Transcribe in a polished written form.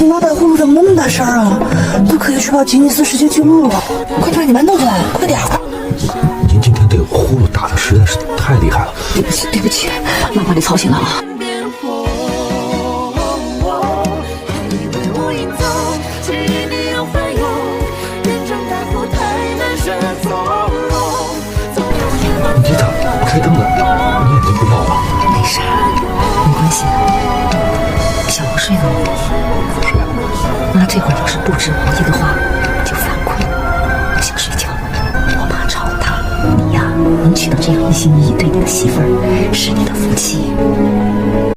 你脑袋葫芦怎么那么大声啊？都可以去报吉尼斯世界纪录了！快把你馒头来，快点！您今天这个呼噜打的实在是太厉害了。对不起，对不起，妈把你操心了啊。你咋不开灯了？你眼睛不要了？没事，没关系。小王睡了吗？睡了。那这会儿要是不知无意的话，就犯困，不想睡觉，我怕吵他。你呀，能娶到这样一心一意对你的媳妇儿，是你的福气。